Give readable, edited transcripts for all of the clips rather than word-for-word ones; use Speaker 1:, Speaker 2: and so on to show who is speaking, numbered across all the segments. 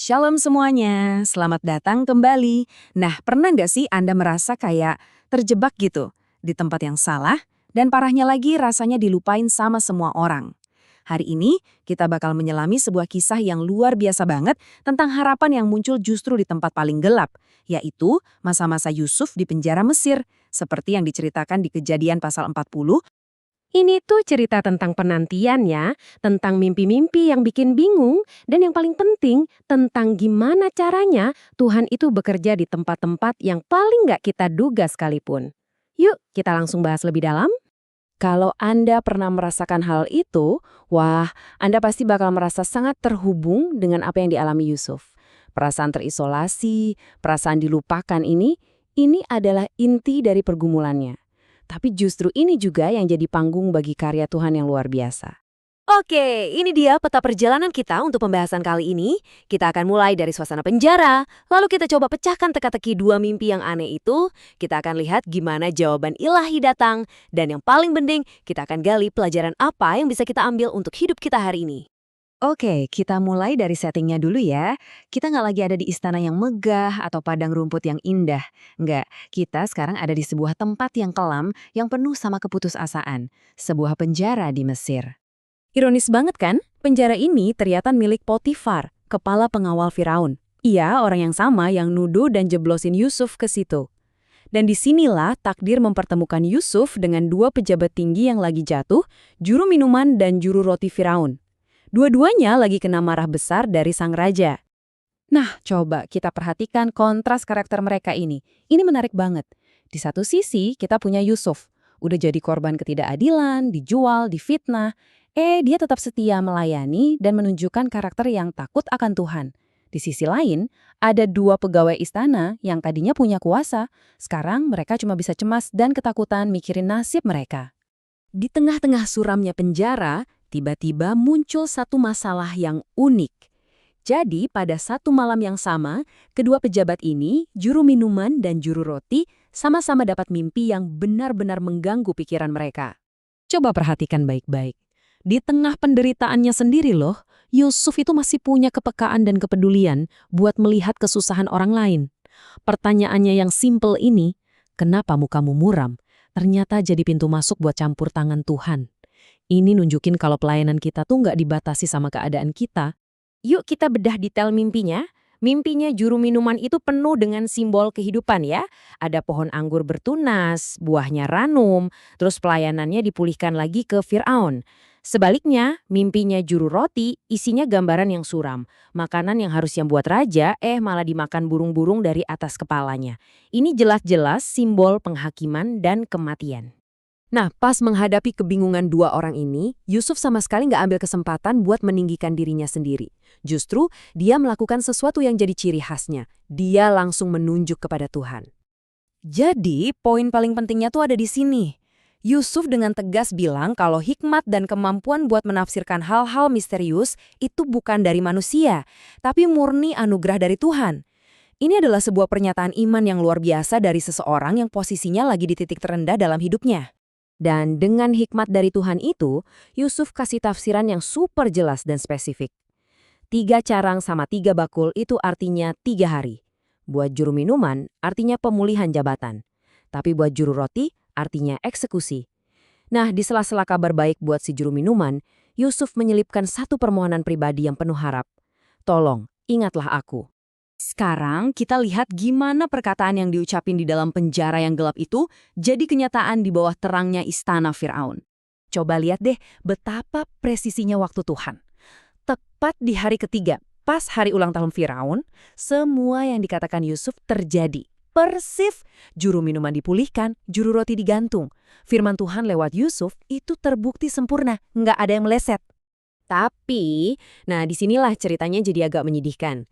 Speaker 1: Shalom semuanya, selamat datang kembali. Nah, pernah nggak sih Anda merasa kayak terjebak gitu di tempat yang salah dan parahnya lagi rasanya dilupain sama semua orang? Hari ini kita bakal menyelami sebuah kisah yang luar biasa banget tentang harapan yang muncul justru di tempat paling gelap, yaitu masa-masa Yusuf di penjara Mesir, seperti yang diceritakan di Kejadian pasal 40.
Speaker 2: Ini tuh cerita tentang penantian ya, tentang mimpi-mimpi yang bikin bingung, dan yang paling penting, tentang gimana caranya Tuhan itu bekerja di tempat-tempat yang paling nggak kita duga sekalipun. Yuk, kita langsung bahas lebih dalam.
Speaker 1: Kalau Anda pernah merasakan hal itu, wah, Anda pasti bakal merasa sangat terhubung dengan apa yang dialami Yusuf. Perasaan terisolasi, perasaan dilupakan ini adalah inti dari pergumulannya. Tapi justru ini juga yang jadi panggung bagi karya Tuhan yang luar biasa.
Speaker 3: Oke, ini dia peta perjalanan kita untuk pembahasan kali ini. Kita akan mulai dari suasana penjara, lalu kita coba pecahkan teka-teki dua mimpi yang aneh itu. Kita akan lihat gimana jawaban ilahi datang, dan yang paling penting, kita akan gali pelajaran apa yang bisa kita ambil untuk hidup kita hari ini.
Speaker 1: Oke, kita mulai dari settingnya dulu ya. Kita nggak lagi ada di istana yang megah atau padang rumput yang indah. Nggak, kita sekarang ada di sebuah tempat yang kelam yang penuh sama keputusasaan. Sebuah penjara di Mesir.
Speaker 2: Ironis banget kan? Penjara ini ternyata milik Potifar, kepala pengawal Firaun. Ia orang yang sama yang nuduh dan jeblosin Yusuf ke situ. Dan disinilah takdir mempertemukan Yusuf dengan dua pejabat tinggi yang lagi jatuh, juru minuman dan juru roti Firaun. Dua-duanya lagi kena marah besar dari sang raja. Nah, coba kita perhatikan kontras karakter mereka ini. Ini menarik banget. Di satu sisi, kita punya Yusuf. Udah jadi korban ketidakadilan, dijual, difitnah. Dia tetap setia melayani dan menunjukkan karakter yang takut akan Tuhan. Di sisi lain, ada dua pegawai istana yang tadinya punya kuasa. Sekarang mereka cuma bisa cemas dan ketakutan mikirin nasib mereka.
Speaker 3: Di tengah-tengah suramnya penjara, tiba-tiba muncul satu masalah yang unik. Jadi, pada satu malam yang sama, kedua pejabat ini, juru minuman dan juru roti, sama-sama dapat mimpi yang benar-benar mengganggu pikiran mereka.
Speaker 2: Coba perhatikan baik-baik. Di tengah penderitaannya sendiri loh, Yusuf itu masih punya kepekaan dan kepedulian buat melihat kesusahan orang lain. Pertanyaannya yang simpel ini, kenapa mukamu muram? Ternyata jadi pintu masuk buat campur tangan Tuhan. Ini nunjukin kalau pelayanan kita tuh nggak dibatasi sama keadaan kita.
Speaker 3: Yuk kita bedah detail mimpinya. Mimpinya juru minuman itu penuh dengan simbol kehidupan ya. Ada pohon anggur bertunas, buahnya ranum, terus pelayanannya dipulihkan lagi ke Firaun. Sebaliknya, mimpinya juru roti isinya gambaran yang suram. Makanan yang harusnya buat raja, malah dimakan burung-burung dari atas kepalanya. Ini jelas-jelas simbol penghakiman dan kematian. Nah, pas menghadapi kebingungan dua orang ini, Yusuf sama sekali nggak ambil kesempatan buat meninggikan dirinya sendiri. Justru, dia melakukan sesuatu yang jadi ciri khasnya. Dia langsung menunjuk kepada Tuhan. Jadi, poin paling pentingnya tuh ada di sini. Yusuf dengan tegas bilang kalau hikmat dan kemampuan buat menafsirkan hal-hal misterius itu bukan dari manusia, tapi murni anugerah dari Tuhan. Ini adalah sebuah pernyataan iman yang luar biasa dari seseorang yang posisinya lagi di titik terendah dalam hidupnya. Dan dengan hikmat dari Tuhan itu, Yusuf kasih tafsiran yang super jelas dan spesifik. 3 carang sama 3 bakul itu artinya 3 hari. Buat juru minuman, artinya pemulihan jabatan. Tapi buat juru roti, artinya eksekusi. Nah, di sela-sela kabar baik buat si juru minuman, Yusuf menyelipkan satu permohonan pribadi yang penuh harap. Tolong, ingatlah aku. Sekarang kita lihat gimana perkataan yang diucapin di dalam penjara yang gelap itu jadi kenyataan di bawah terangnya istana Firaun. Coba lihat deh betapa presisinya waktu Tuhan. Tepat di hari ketiga, pas hari ulang tahun Firaun, semua yang dikatakan Yusuf terjadi. Persif, juru minuman dipulihkan, juru roti digantung. Firman Tuhan lewat Yusuf itu terbukti sempurna, nggak ada yang meleset. Tapi, nah disinilah ceritanya jadi agak menyedihkan.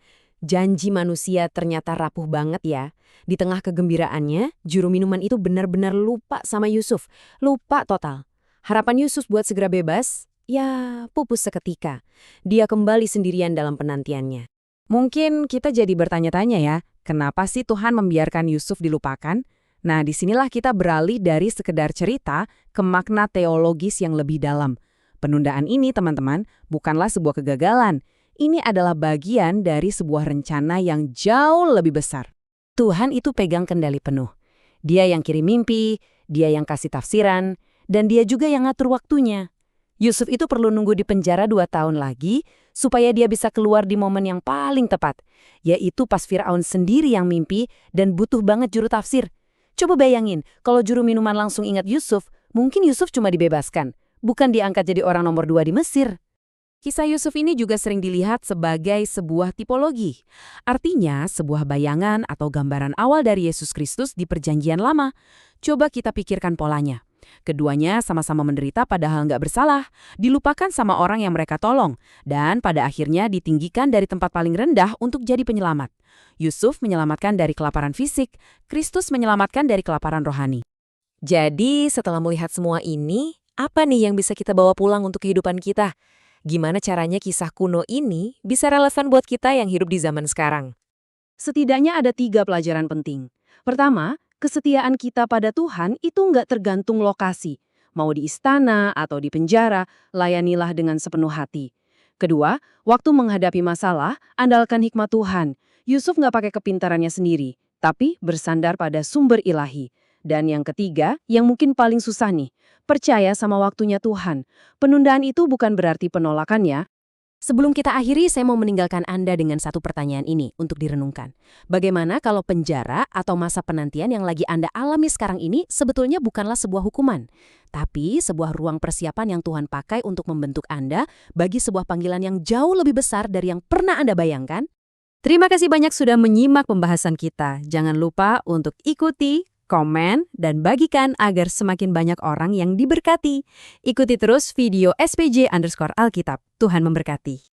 Speaker 3: Janji manusia ternyata rapuh banget ya. Di tengah kegembiraannya, juru minuman itu benar-benar lupa sama Yusuf. Lupa total. Harapan Yusuf buat segera bebas, ya pupus seketika. Dia kembali sendirian dalam penantiannya. Mungkin kita jadi bertanya-tanya ya, kenapa sih Tuhan membiarkan Yusuf dilupakan? Nah, disinilah kita beralih dari sekedar cerita ke makna teologis yang lebih dalam. Penundaan ini, teman-teman, bukanlah sebuah kegagalan.
Speaker 2: ini adalah bagian dari sebuah rencana yang jauh lebih besar. Tuhan itu pegang kendali penuh. Dia yang kirim mimpi, dia yang kasih tafsiran, dan dia juga yang ngatur waktunya. Yusuf itu perlu nunggu di penjara 2 tahun lagi supaya dia bisa keluar di momen yang paling tepat, yaitu pas Firaun sendiri yang mimpi dan butuh banget juru tafsir. Coba bayangin, kalau juru minuman langsung ingat Yusuf, mungkin Yusuf cuma dibebaskan, bukan diangkat jadi orang nomor 2 di Mesir. Kisah Yusuf ini juga sering dilihat sebagai sebuah tipologi. Artinya, sebuah bayangan atau gambaran awal dari Yesus Kristus di Perjanjian Lama. Coba kita pikirkan polanya. Keduanya sama-sama menderita padahal nggak bersalah, dilupakan sama orang yang mereka tolong, dan pada akhirnya ditinggikan dari tempat paling rendah untuk jadi penyelamat. Yusuf menyelamatkan dari kelaparan fisik, Kristus menyelamatkan dari kelaparan rohani.
Speaker 3: Jadi setelah melihat semua ini, apa nih yang bisa kita bawa pulang untuk kehidupan kita? Gimana caranya kisah kuno ini bisa relevan buat kita yang hidup di zaman sekarang?
Speaker 1: Setidaknya ada 3 pelajaran penting. Pertama, kesetiaan kita pada Tuhan itu nggak tergantung lokasi. Mau di istana atau di penjara, layanilah dengan sepenuh hati. Kedua, waktu menghadapi masalah, andalkan hikmat Tuhan. Yusuf nggak pakai kepintarannya sendiri, tapi bersandar pada sumber ilahi. Dan yang ketiga, yang mungkin paling susah nih, percaya sama waktunya Tuhan. Penundaan itu bukan berarti penolakan ya.
Speaker 2: Sebelum kita akhiri, saya mau meninggalkan Anda dengan satu pertanyaan ini untuk direnungkan. Bagaimana kalau penjara atau masa penantian yang lagi Anda alami sekarang ini sebetulnya bukanlah sebuah hukuman, tapi sebuah ruang persiapan yang Tuhan pakai untuk membentuk Anda bagi sebuah panggilan yang jauh lebih besar dari yang pernah Anda bayangkan?
Speaker 1: Terima kasih banyak sudah menyimak pembahasan kita. Jangan lupa untuk ikuti, komen, dan bagikan agar semakin banyak orang yang diberkati. Ikuti terus video SPJ_Alkitab. Tuhan memberkati.